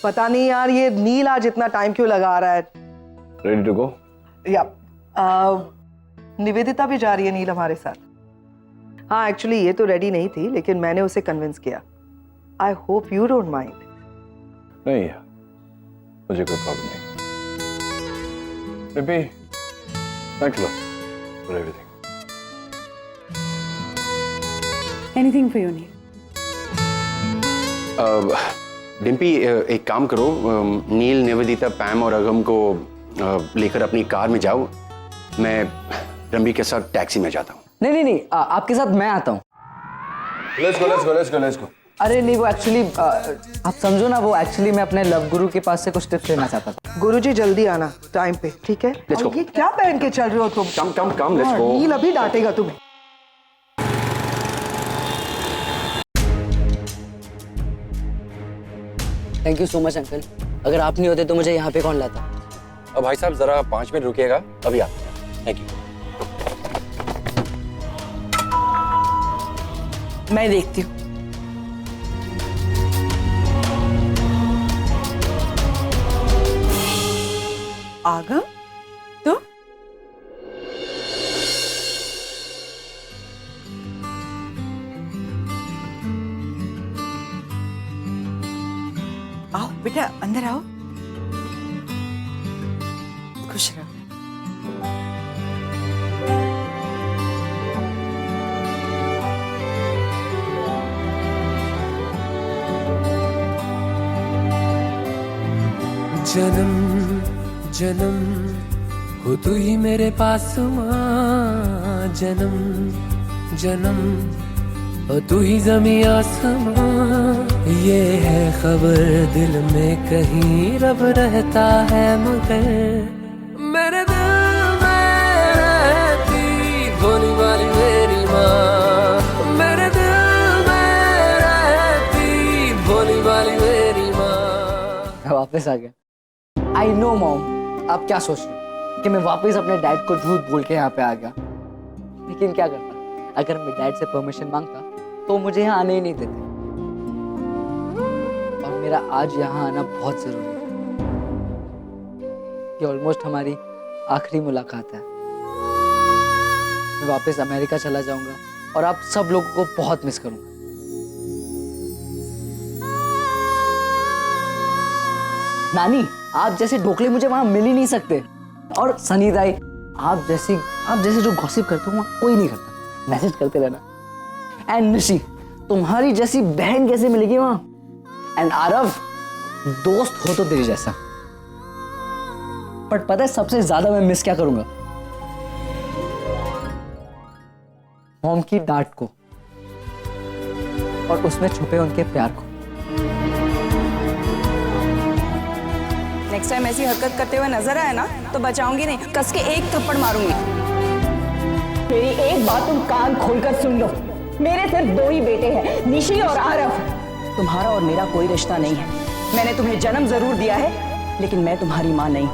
पता नहीं यार, ये नील आज इतना टाइम क्यों लगा रहा है। Ready to go? या निवेदिता भी जा रही है नील हमारे साथ। हाँ एक्चुअली ये तो रेडी नहीं थी, लेकिन मैंने उसे कन्विंस किया। I hope you don't mind. नहीं, मुझे कोई प्रॉब्लम नहीं। Baby, thank you for everything. Anything for you Neel. Dimpy, एक काम करो, नील, निवेदिता, पैम और अगम को लेकर अपनी कार में जाओ। मैं रंबी के साथ टैक्सी में जाता हूँ। नहीं, आपके साथ मैं आता हूँ। Let's go. अरे नहीं, वो एक्चुअली आप समझो ना, वो एक्चुअली मैं अपने लव गुरु के पास से कुछ टिप्स लेना चाहता था। गुरुजी जल्दी आना टाइम पे, ठीक है? Let's go. और ये क्या पहन के चल रहे हो तुम? कम, लेट्स गो। नील अभी डांटेगा तुम्हें। Thank you so much uncle, अगर आप नहीं होते तो मुझे यहाँ पे कौन लाता। अब भाई साहब जरा 5 मिनट रुकिएगा, अभी आते हैं। Thank you. मैं देखती हूँ। आगम, तो आओ बेटा, अंदर आओ। खुश रहो। जन्म जन्म हो तू ही मेरे पास माँ, जन्म जन्म हो तू ही ज़मीं आसमां। ये है खबर दिल में कहीं रब रहता है, मगर मेरे दिल में रहती भोली वाली मेरी माँ। मेरे दिल में रहती भोली वाली मेरी माँ। वापस आ गया। आई नो मॉम, आप क्या सोच रहे हो कि मैं वापस अपने डैड को झूठ बोल के यहाँ पे आ गया। लेकिन क्या करता, अगर मैं डैड से परमिशन मांगता तो मुझे यहाँ आने ही नहीं देते। और मेरा आज यहाँ आना बहुत जरूरी है। ये ऑलमोस्ट हमारी आखिरी मुलाकात है। मैं वापस अमेरिका चला जाऊंगा और आप सब लोगों को बहुत मिस करूंगा। नानी, आप जैसे ढोकले मुझे वहां मिल ही नहीं सकते। और सनी दाई, आप जैसे जो गॉसिप करते हो वहां कोई नहीं करता। मैसेज करते रहना। एंड निशी, तुम्हारी जैसी बहन कैसे मिलेगी वहां? एंड आरव, दोस्त हो तो तेरे जैसा। पर पता है सबसे ज्यादा मैं मिस क्या करूंगा? मॉम की डांट को और उसमें छुपे उनके प्यार को। नेक्स्ट टाइम ऐसी हरकत करते हुए नजर आए ना तो बचाऊंगी नहीं, कस के एक थप्पड़ मारूंगी। मेरी एक बात तुम कान खोलकर सुन लो, मेरे सिर्फ 2 ही बेटे हैं, निशी और आरव। तुम्हारा और मेरा कोई रिश्ता नहीं है। मैंने तुम्हें जन्म जरूर दिया है, लेकिन मैं तुम्हारी मां नहीं।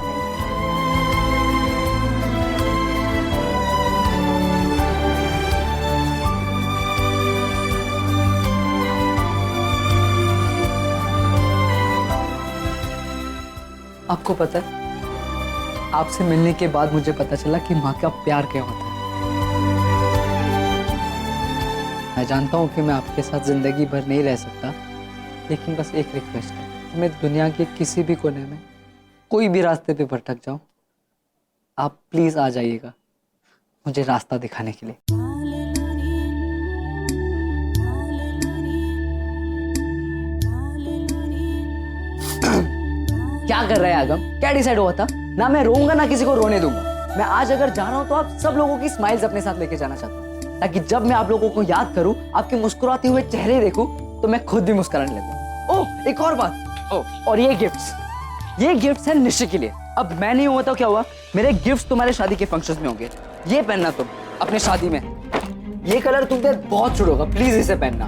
आपको पता है, आपसे मिलने के बाद मुझे पता चला कि माँ का प्यार क्या होता है। मैं जानता हूँ कि मैं आपके साथ जिंदगी भर नहीं रह सकता, लेकिन बस एक रिक्वेस्ट है कि मैं दुनिया के किसी भी कोने में कोई भी रास्ते पे भटक जाऊं, आप प्लीज आ जाइएगा मुझे रास्ता दिखाने के लिए। क्या कर रहे हैं आगम? क्या डिसाइड हुआ था? ना मैं रोऊंगा ना किसी को रोने दूंगा। मैं आज अगर जा रहा हूं तो आप सब लोगों की स्माइल्स अपने साथ लेके जाना चाहता हूं, ताकि जब मैं आप लोगों को याद करूं, आपके मुस्कुराते हुए चेहरे देखूं, तो मैं खुद भी मुस्कुराने लगूं। ओह, एक और बात। ओह, और ये गिफ्ट्स हैं निश्चय के लिए। अब मैं नहीं हुआ तो क्या हुआ, मेरे गिफ्ट्स तुम्हारे शादी के फंक्शंस में होंगे। ये पहनना तुम अपने शादी में। ये कलर तुम पे बहुत सूट होगा, प्लीज इसे पहनना।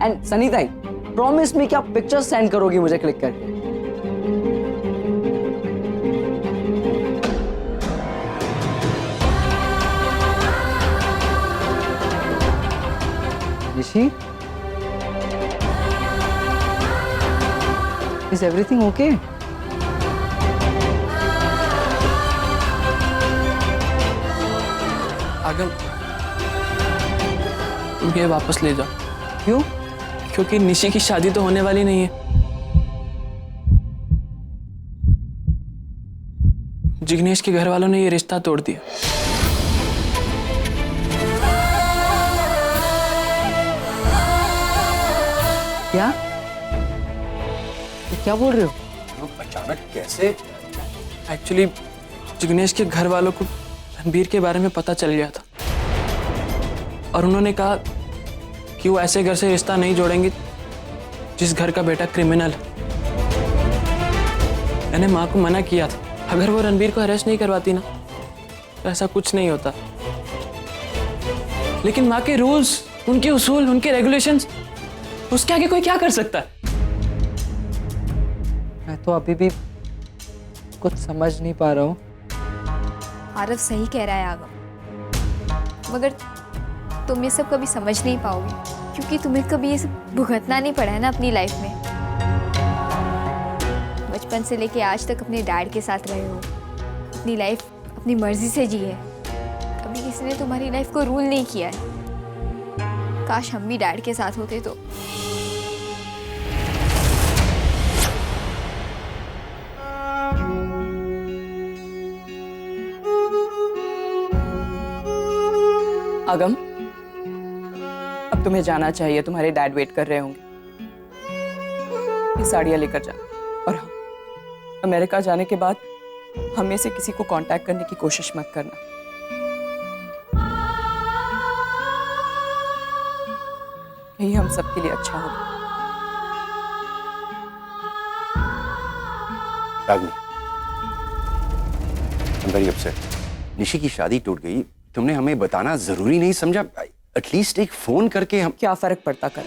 एंड सनी ताई, प्रॉमिस मी कि आप पिक्चर्स सेंड करोगी मुझे क्लिक करके। Nishi, is everything okay? आगम, तुम ये वापस ले जाओ। क्यों? क्योंकि निशी की शादी तो होने वाली नहीं है। जिग्नेश के घर वालों ने ये रिश्ता तोड़ दिया। क्या? ये क्या बोल रहे हो? अचानक कैसे? एक्चुअली जिग्नेश के घर वालों को रणबीर के बारे में पता चल गया था और उन्होंने कहा कि वो ऐसे घर से रिश्ता नहीं जोड़ेंगे जिस घर का बेटा क्रिमिनल है। मैंने माँ को मना किया था, अगर वो रणबीर को अरेस्ट नहीं करवाती ना तो ऐसा कुछ नहीं होता। लेकिन माँ के रूल्स, उनके उसूल, उनके रेगुलेशंस, उसके आगे कोई क्या कर सकता है? मैं तो अभी भी कुछ समझ नहीं पा रहा हूँ। आरव सही कह रहा है आगम, मगर तुम ये सब कभी समझ नहीं पाओगे क्योंकि तुम्हें कभी ये सब भुगतना नहीं पड़ा है ना अपनी लाइफ में। बचपन से लेके आज तक अपने डैड के साथ रहे हो, अपनी लाइफ अपनी मर्जी से जी है, कभी किसी ने तुम्हारी लाइफ को रूल नहीं किया है। काश हम भी डैड के साथ होते तो। आगम, अब तुम्हें जाना चाहिए, तुम्हारे डैड वेट कर रहे होंगे। ये साड़ियाँ लेकर जा, और हाँ, अमेरिका जाने के बाद हमें से किसी को कांटेक्ट करने की कोशिश मत करना। यही हम सबके लिए अच्छा होगा। रागनी, I'm very upset. निशी की शादी टूट गई, तुमने हमें बताना जरूरी नहीं समझा? एटलीस्ट एक फोन करके हम। क्या फर्क पड़ता कर,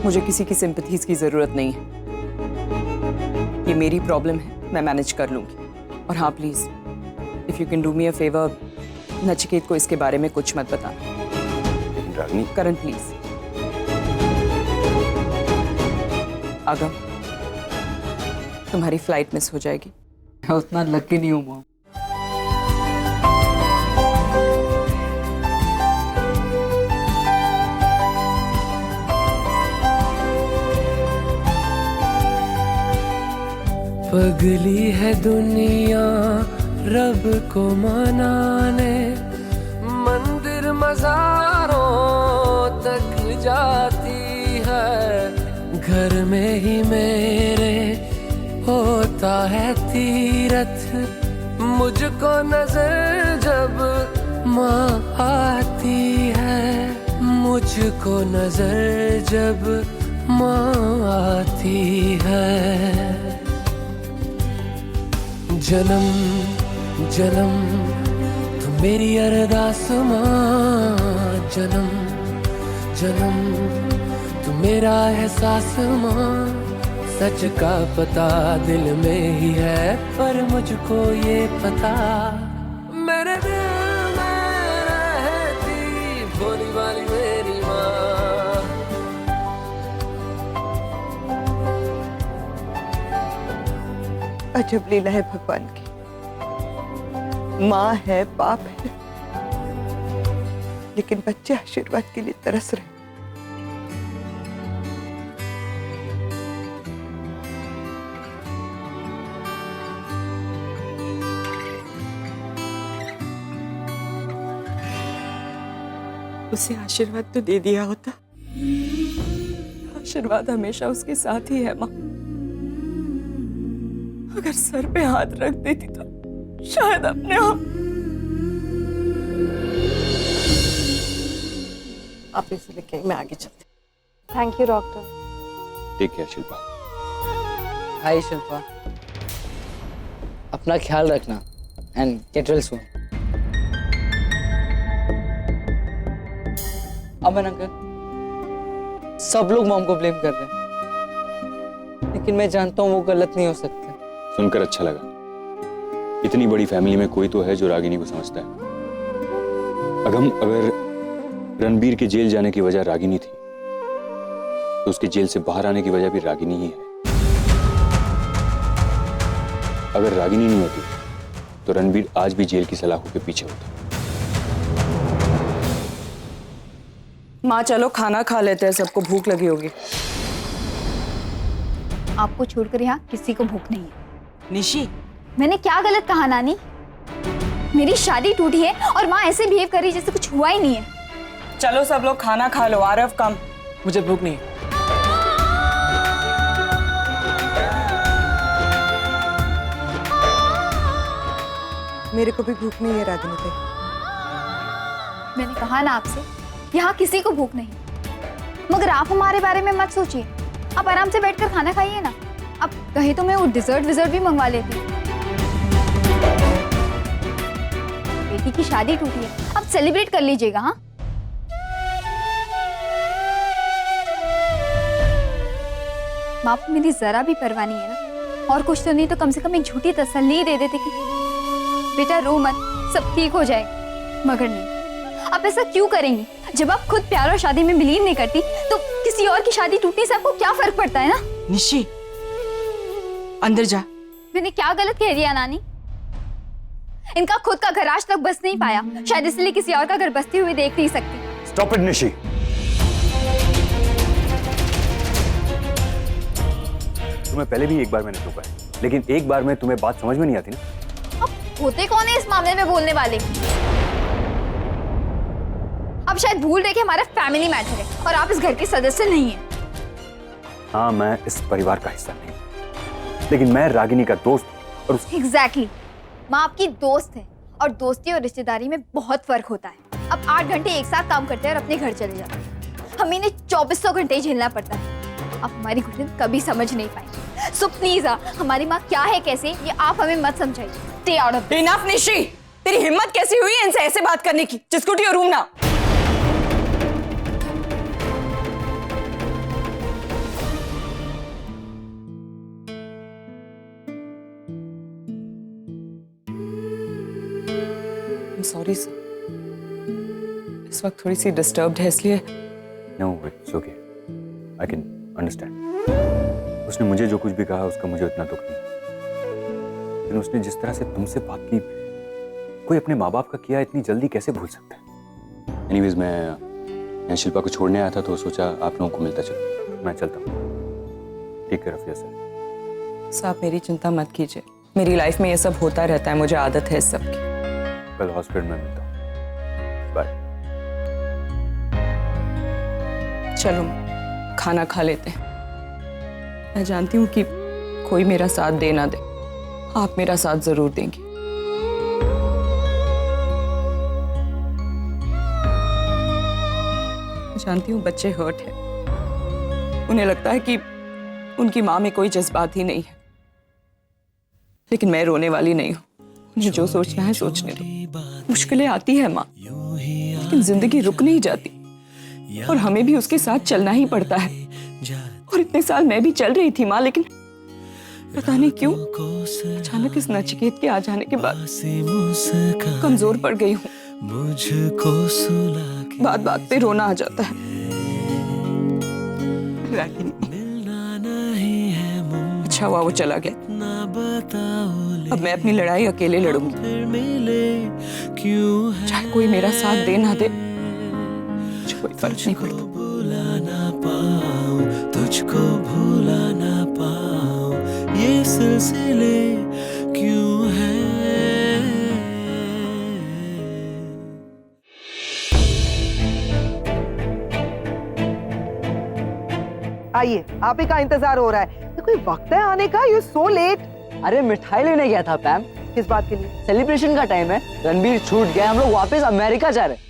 मुझे किसी की सिंपथीज की जरूरत नहीं है। ये मेरी प्रॉब्लम है, मैं मैनेज कर लूंगी। और हाँ please, if you can do me a favour, Nachiket को इसके बारे में कुछ मत बताना। रागनी, करण प्लीज। आगम, तुम्हारी फ्लाइट मिस हो जाएगी। मैं उतना लकी नहीं हूँ मॉम। पगली है दुनिया रब को मनाने, मंदिर मज़ारों तक जाती है। घर में ही मेरे होता है तीरथ, मुझको नजर जब माँ आती है, मुझको नजर जब माँ आती है। जन्म जन्म तू मेरी अरदास माँ, जन्म जन्म तू मेरा एहसास माँ। सच का पता दिल में ही है, पर मुझको ये पता मेरे दिल में रहती भोली वाली मेरी माँ। अजब लीला है भगवान की, माँ है बाप है, लेकिन बच्चे आशीर्वाद के लिए तरस रहे। उसे आशीर्वाद तो दे दिया होता, आशीर्वाद हमेशा उसके साथ ही है माँ। अगर सर पे हाथ रख देती तो शायद अपने आप। आप इसे लेके मैं आगे चलती। Thank you doctor. Take care Shilpa. Hi Shilpa, अपना ख्याल रखना and get well soon. Aman uncle, सब लोग मॉम को ब्लेम कर रहे हैं, लेकिन मैं जानता हूँ वो गलत नहीं हो सकते। सुनकर अच्छा लगा। इतनी बड़ी फैमिली में कोई तो है जो रागिनी को समझता है। अगर रणबीर के जेल जाने की वजह रागिनी थी, तो उसके जेल से बाहर आने की वजह भी रागिनी ही है। अगर रागिनी नहीं होती तो रणबीर आज भी जेल की सलाखों के पीछे होता। माँ चलो खाना खा लेते हैं, सबको भूख लगी होगी। आपको छोड़कर यहाँ किसी को भूख नहीं है। निशी, मैंने क्या गलत कहा नानी? मेरी शादी टूटी है और माँ ऐसे बिहेव कर रही जैसे कुछ हुआ ही नहीं है। चलो सब लोग खाना खा लो। आरव कम। मुझे भूख नहीं है। मेरे को भी भूख नहीं है रागिनी पे। मैंने कहा ना आपसे, यहाँ किसी को भूख नहीं। मगर आप हमारे बारे में मत सोचिए, आप आराम से बैठकर खाना खाइए ना। अब कहे तो मैं वो डिजर्ट भी मंगवा लेती। बेटी की शादी टूटी है, अब सेलिब्रेट कर लीजिएगा। हाँ, माँ को मेरी जरा भी परवाह नहीं है ना। और कुछ तो नहीं तो कम से कम एक झूठी तसल्ली दे देते कि बेटा रो मत, सब ठीक हो जाएगा। मगर नहीं, आप ऐसा क्यों करेंगी? जब आप खुद प्यार और शादी में बिलीव नहीं करती तो किसी और की शादी टूटने से आपको क्या फर्क पड़ता है ना? निशी अंदर जा। मैंने क्या गलत कह दिया नानी? इनका खुद का घर आज तक बस नहीं पाया, शायद इसलिए किसी और का घर बसते हुए देख नहीं सकती। Stop it Nishi. तुम्हें पहले भी एक बार मैंने टोका है, लेकिन एक बार में तुम्हें बात समझ में नहीं आती ना। अब होते कौन है इस मामले में बोलने वाले? अब शायद भूल रहे कि हमारा फैमिली मैटर है और आप इस घर के सदस्य नहीं हैं। हाँ, मैं इस परिवार का हिस्सा नहीं, लेकिन मैं रागिनी का दोस्त और एग्जैक्टली। माँ आपकी दोस्त है और दोस्ती और रिश्तेदारी में बहुत फर्क होता है। अब 8 घंटे एक साथ काम करते हैं और अपने घर चले जाते हैं। हमें इन्हें 2400 घंटे झेलना पड़ता है। आप हमारी घुटन कभी समझ नहीं पाएंगे। सो प्लीज हमारी माँ क्या है कैसे ये आप हमें मत समझाइए। Stay out of. Enough Nishi, तेरी हिम्मत कैसी हुई इनसे ऐसे बात करने की? जिस टू योर रूम ना। सॉरी सर, इस वक्त थोड़ी सी डिस्टर्ब्ड है इसलिए। No, it's okay, I can understand. उसने मुझे जो कुछ भी कहा उसका मुझे उतना दुख नहीं, लेकिन उसने जिस तरह से तुमसे बात की, कोई अपने माँ बाप का किया इतनी जल्दी कैसे भूल सकता है? एनीवेज, मैं शिल्पा को छोड़ने आया था तो सोचा आप लोगों को मिलता चलो। मैं चलता हूँ। Take care of yourself. साहब मेरी चिंता मत कीजिए, मेरी लाइफ में ये सब होता रहता है, मुझे आदत है इस सब की। कल हॉस्पिटल में मिलता हूँ। बाय। चलो खाना खा लेते हैं। मैं जानती हूँ कि कोई मेरा साथ दे ना दे, आप मेरा साथ जरूर देंगी। मैं जानती हूँ बच्चे हर्ट हैं, उन्हें लगता है कि उनकी माँ में कोई जज्बात ही नहीं है, लेकिन मैं रोने वाली नहीं हूँ। मुझे जो सोचना है सोचने दो। मुश्किलें आती है माँ, लेकिन जिंदगी रुक नहीं जाती और हमें भी उसके साथ चलना ही पड़ता है। और इतने साल मैं भी चल रही थी माँ, लेकिन पता नहीं क्यों अचानक इस नचिकेत के आ जाने के बाद कमजोर पड़ गई हूँ। बात बात पे रोना आ जाता है। अच्छा हुआ वो चला गया, अब मैं अपनी लड़ाई अकेले लड़ूंगी। चाहे कोई मेरा साथ दे ना दे, मुझे कोई फर्क नहीं पड़ता। तुझको भूला ना पाऊं, ये सिलसिले क्यों है? आइए, आप ही का इंतजार हो रहा है। तो कोई वक्त है आने का? You so let. अरे मिठाई लेने गया था पैम। किस बात के लिए? सेलिब्रेशन का टाइम है, रणबीर छूट गया, हम लोग वापस अमेरिका जा रहे हैं।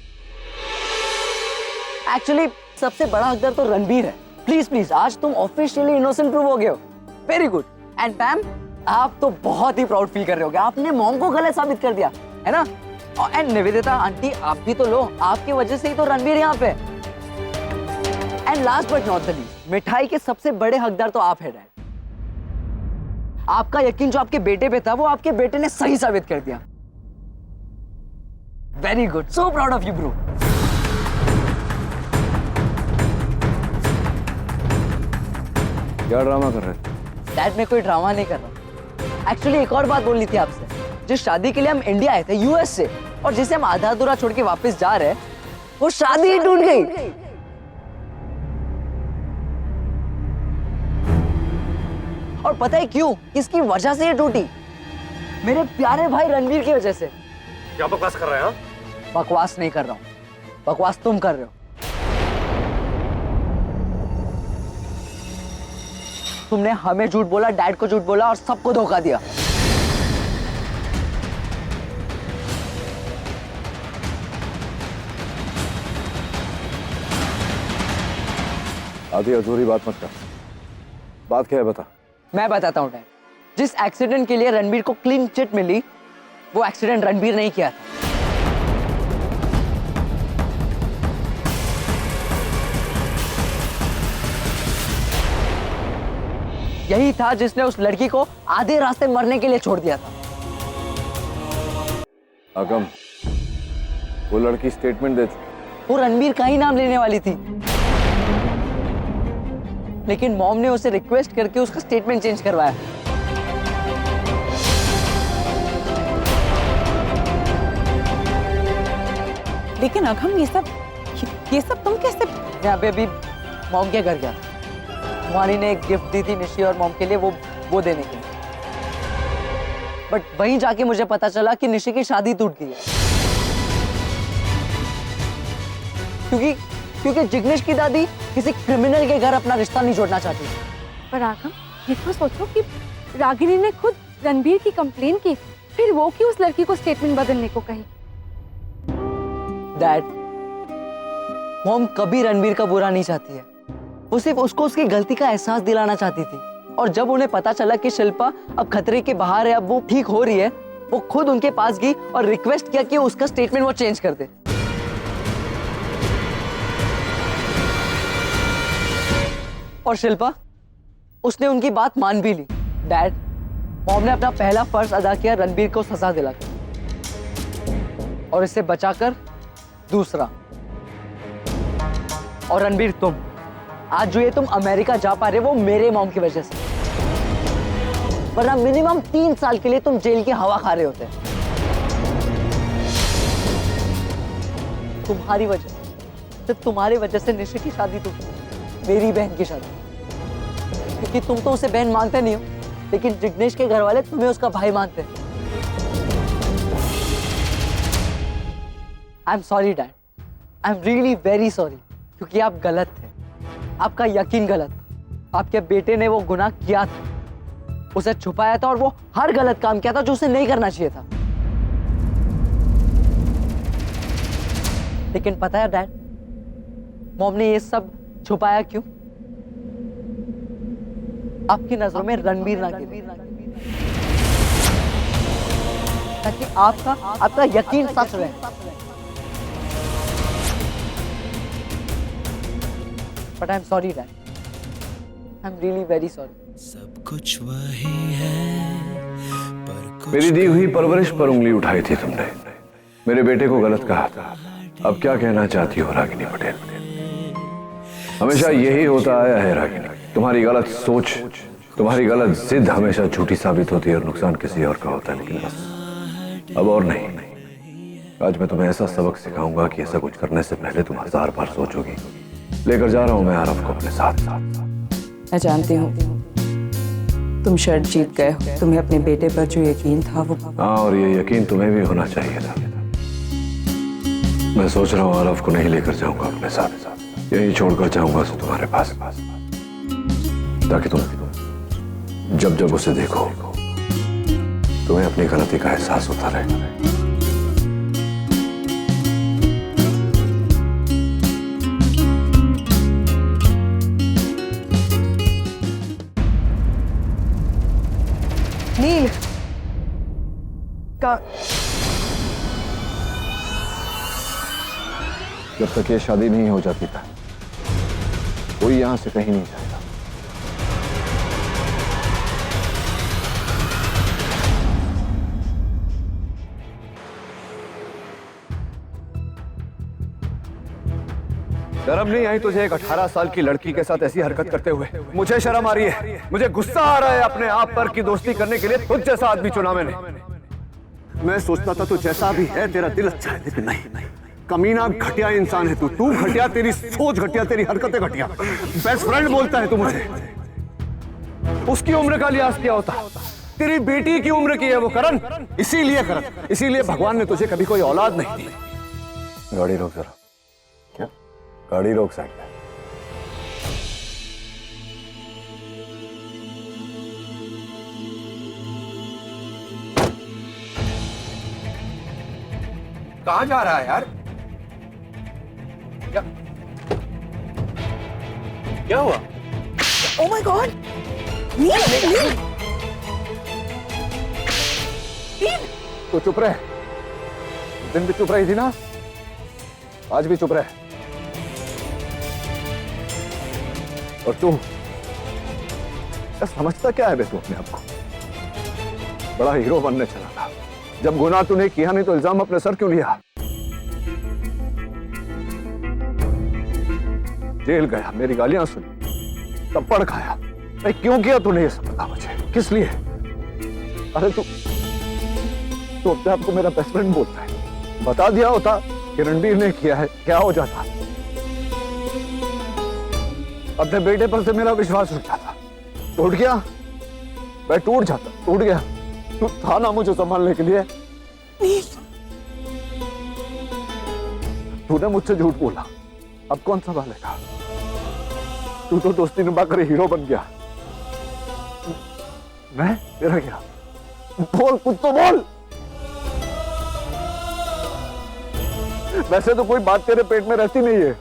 एक्चुअली सबसे बड़ा हकदार तो रणबीर है। प्लीज प्लीज, आज तुम ऑफिशियली इनोसेंट प्रूव हो गए हो। Very good. एंड पैम, आप तो बहुत ही प्राउड फील कर रहे होगे, आपने मॉम को गलत साबित कर दिया है ना। एंड निवेदिता आंटी, आप भी तो लो, आपकी वजह से ही तो रणबीर यहाँ पे। And last but not the least, मिठाई के सबसे बड़े हकदार तो आप है डैड। आपका यकीन जो आपके बेटे पे था, वो आपके बेटे ने सही साबित कर दिया। Very good, so proud of you bro. क्या ड्रामा कर रहे थे? डैड, मैं कोई ड्रामा नहीं कर रहा। एक्चुअली एक और बात बोलनी थी आपसे। जिस शादी के लिए हम इंडिया आए थे यूएस से, और जिसे हम आधा अधूरा छोड़ के वापस जा रहे हैं, वो शादी ही टूट गई। और पता है क्यों? किसकी वजह से ये टूटी? मेरे प्यारे भाई रणवीर की वजह से। क्या बकवास कर रहे हैं? बकवास नहीं कर रहा हूं, बकवास तुम कर रहे हो। तुमने हमें झूठ बोला, डैड को झूठ बोला और सबको धोखा दिया। आधी अधूरी बात मत कर। बात क्या है बता। मैं बताता हूं डैड। जिस एक्सीडेंट के लिए रणबीर को क्लीन चिट मिली, वो एक्सीडेंट रणबीर नहीं किया था। यही था जिसने उस लड़की को आधे रास्ते मरने के लिए छोड़ दिया था। अगम, वो लड़की स्टेटमेंट दे चुकी। वो रणबीर का ही नाम लेने वाली थी, लेकिन मॉम ने उसे रिक्वेस्ट करके उसका स्टेटमेंट चेंज करवाया। लेकिन अगम, ये सब तुम कैसे? मैं अभी मॉम के घर गया। तुम्हारी ने एक गिफ्ट दी थी निशी और मॉम के लिए, वो देने के लिए। बट वहीं जाके मुझे पता चला कि निशी की शादी टूट गई है। क्योंकि जिग्नेश की दादी किसी क्रिमिनल के घर अपना रिश्ता नहीं जोड़ना चाहती। पर आगम, ये तो सोचो कि रागिनी ने खुद रणबीर की कंप्लेन की, फिर वो क्यों उस लड़की को स्टेटमेंट बदलने को कही? डैड, मॉम कभी रणबीर का बुरा नहीं चाहती है। वो सिर्फ उसको उसकी गलती का एहसास दिलाना चाहती थी। और जब उन्हें पता चला कि शिल्पा अब खतरे के बाहर है, अब वो ठीक हो रही है, वो खुद उनके पास गई और रिक्वेस्ट किया कि उसका स्टेटमेंट वो चेंज कर दे। और शिल्पा, उसने उनकी बात मान भी ली। डैड, मॉम ने अपना पहला फर्ज अदा किया, रणबीर को सजा दिलाकर, और इससे बचाकर दूसरा। और रणबीर, तुम आज जो ये तुम अमेरिका जा पा रहे हो, वो मेरे मॉम की वजह से। वरना मिनिमम 3 साल के लिए तुम जेल की हवा खा रहे होते। तुम्हारी वजह, सिर्फ तुम्हारी वजह से निशी की शादी टूटी, मेरी बहन की शादी। क्योंकि तुम तो उसे बहन मानते नहीं हो, लेकिन जिग्नेश के घर वाले तुम्हें उसका भाई मानते हैं। I am sorry dad, I am really very sorry. क्योंकि आप गलत थे, आपका यकीन गलत। आपके बेटे ने वो गुनाह किया था, उसे छुपाया था, और वो हर गलत काम किया था जो उसे नहीं करना चाहिए था। लेकिन पता है डैड, मॉम ने ये सब छुपाया क्यों? आपकी नजरों में रणबीर ना गिरे, ताकि आपका यकीन सच रहे। But I'm sorry, Dad. I'm really very sorry. सब कुछ वही है, पर मेरी दी हुई परवरिश पर उंगली उठाई थी तुमने, मेरे बेटे को गलत कहा था। अब क्या कहना चाहती हो रागिनी पटेल? हमेशा यही होता आया है रागिनी। तुम्हारी गलत सोच, तुम्हारी गलत जिद हमेशा झूठी साबित होती है और नुकसान किसी और का होता है। लेकिन बस अब और नहीं। आज मैं तुम्हें ऐसा सबक सिखाऊंगा कि ऐसा कुछ करने से पहले तुम 1000 बार सोचोगी। लेकर जा रहा हूं मैं आरव को अपने साथ। मैं जानती हूँ तुम शर्त जीत गए हो। तुम्हें अपने बेटे पर जो यकीन था वो। हाँ, और ये यकीन तुम्हें भी होना चाहिए था। मैं सोच रहा हूँ आरव को नहीं लेकर जाऊंगा अपने साथ, यही छोड़कर जाऊंगा उसे तुम्हारे पास, ताकि तुम जब जब उसे देखो तुम्हें अपनी गलती का एहसास होता रहे। नील का जब तक ये शादी नहीं हो जाती था, कोई यहां से कहीं नहीं जाएगा। शर्म नहीं आई तुझे एक 18 साल की लड़की के साथ ऐसी हरकत करते हुए? मुझे शर्म आ रही है, मुझे गुस्सा आ रहा है अपने आप पर कि दोस्ती करने के लिए तुझ जैसा आदमी चुना मैंने। मैं सोचता था तू जैसा भी है तेरा दिल अच्छा है, लेकिन नहीं, कमीना घटिया इंसान है तू घटिया, तेरी सोच घटिया, तेरी हरकतें घटिया। बेस्ट फ्रेंड बोलता है तू मुझे, उसकी उम्र का लिहाज क्या होता? तेरी बेटी की उम्र की है वो करण, इसीलिए भगवान ने तुझे कभी कोई औलाद नहीं दी। गाड़ी रोक जरा। क्या? गाड़ी रोक साइड में। कहाँ जा रहा है यार? क्या हुआ? ओह माय गॉड, नील। तो चुप रहे, उस दिन भी चुप रही थी ना, आज भी चुप रहे। और तू समझता क्या है बे तू अपने आप को? बड़ा हीरो बनने चला था, जब गुनाह तूने किया नहीं तो इल्जाम अपने सर क्यों लिया? जेल गया, मेरी गालियां सुनी, थप्पड़ खाया, नहीं क्यों किया तूने ये सब बता मुझे, किस लिए? अरे तू अपने आप को मेरा बेस्ट फ्रेंड बोलता है, बता दिया होता कि रणबीर ने किया है, क्या हो जाता? अपने बेटे पर से मेरा विश्वास उठ जाता, टूट गया, मैं टूट गया। तू था ना मुझे संभालने के लिए। तूने मुझसे झूठ बोला, अब कौन संभालेगा? तू तो दोस्ती निभाकर हीरो बन गया, मैं तेरा क्या? बोल, कुछ तो बोल। वैसे तो कोई बात तेरे पेट में रहती नहीं है,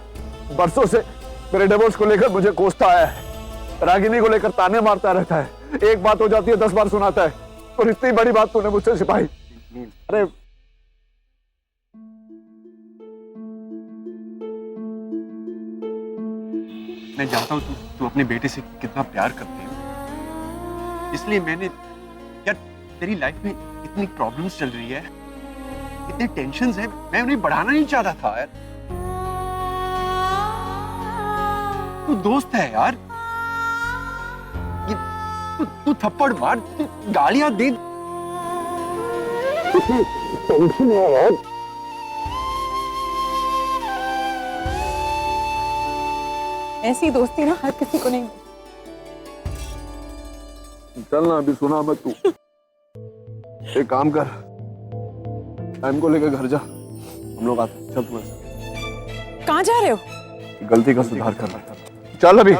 बरसों से मेरे डिवोर्स को लेकर मुझे कोसता आया है, रागिनी को लेकर ताने मारता रहता है, एक बात हो जाती है 10 बार सुनाता है, और इतनी बड़ी बात तूने मुझसे छिपाई। अरे मैं जानता हूँ तू अपने बेटे से कितना प्यार करती है, इसलिए मैंने यार तेरी लाइफ में इतनी प्रॉब्लम्स चल रही है, इतने टेंशन्स हैं, मैं उन्हें बढ़ाना नहीं चाहता था यार। तू दोस्त है यार, तू थप्पड़ मार, तू गालियां दे, टेंशन है यार। ऐसी दोस्ती ना हर किसी को नहीं। चलना, अभी सुना मत तू। एक काम कर, टाइम को लेकर घर जा, हम लोग आते। चल तू ऐसे। कहाँ जा रहे हो? गलती का सुधार कर रहा था, चल अभी।